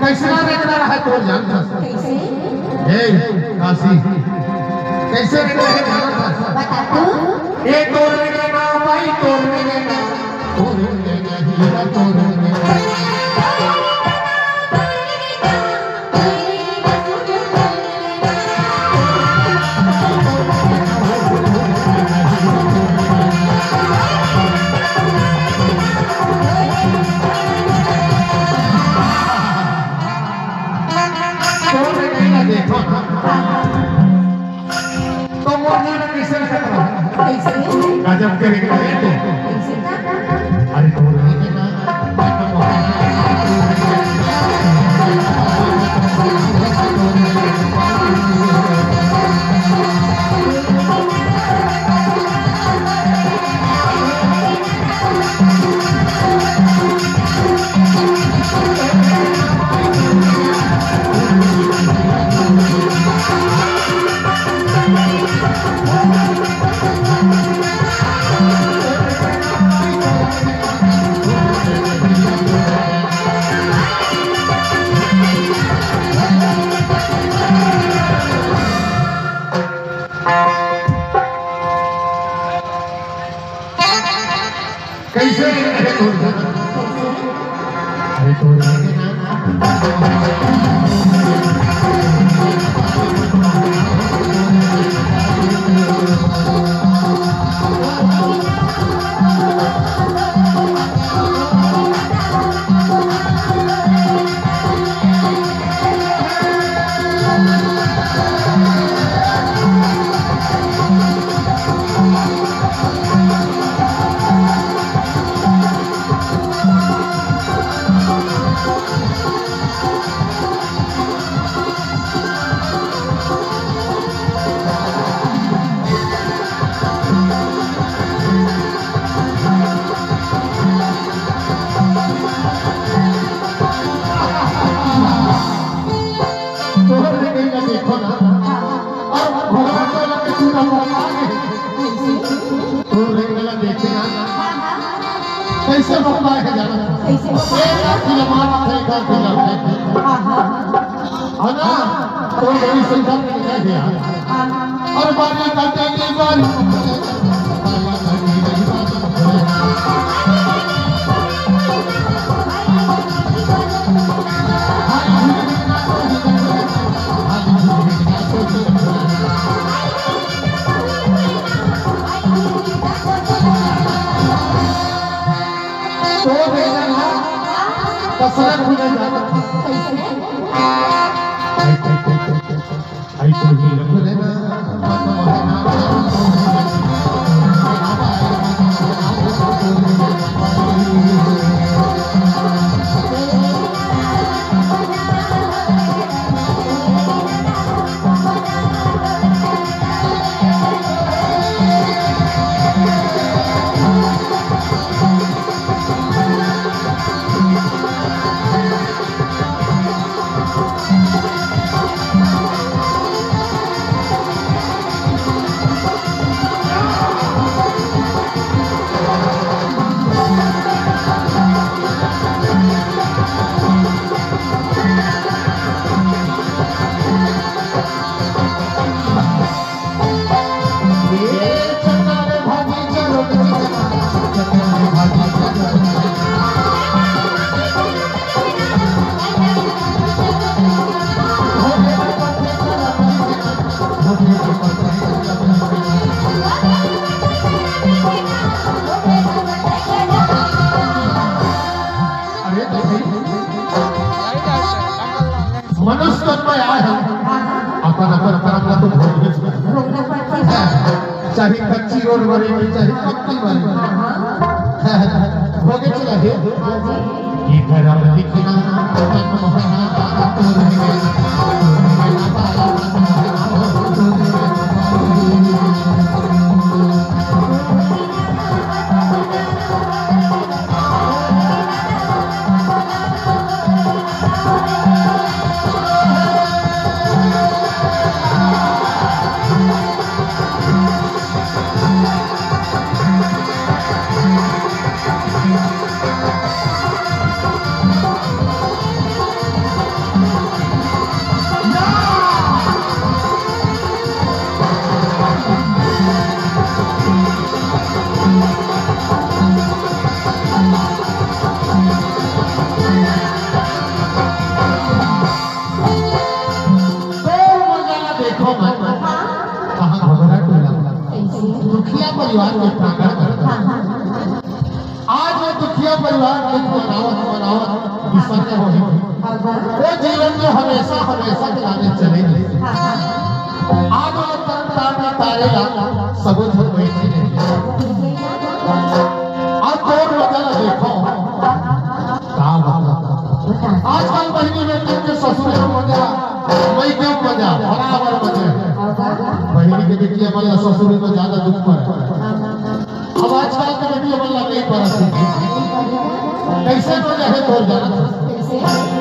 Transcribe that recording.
कैसे रखना है तो जानता कैसे काशी कैसे रखना है बता तू ये तोड़ने के नाम भाई तोड़ने के नाम तोड़ने के हीरा तोड़ने के देखो तो वो किसे गजब करेगा अरे कैसे अरे कैसे बता है जाना कैसे ना तो बड़ी संख्या में लिखा गया और बारी करते हैं बारी कसरत हो जाता आई तो ही रख लेना मनुष्य जन्म आया है अपन अपन कर्म तो भोगना पड़ता है चाहे कच्ची रोड बने चाहे पक्की बने भोगे चाहिए ये कर्म लिखना परिवार के प्रांगण करता आज वो दुखिया परिवार के बनावत विसर्जन हो वो जीवन में हमेशा हमेशा जाने चलेंगे आज वो तन तारे सबूत बैठे आज दौड़ बदल देखो आजकल बहनी बेटी के ससुर मजा मैं क्यों मजा बराबर मजे बहनी के बेटियां बोला ससुर को ज्यादा दुख पर अब आजकल के बेटियां बोला नहीं पर कैसे मजा है तो जाना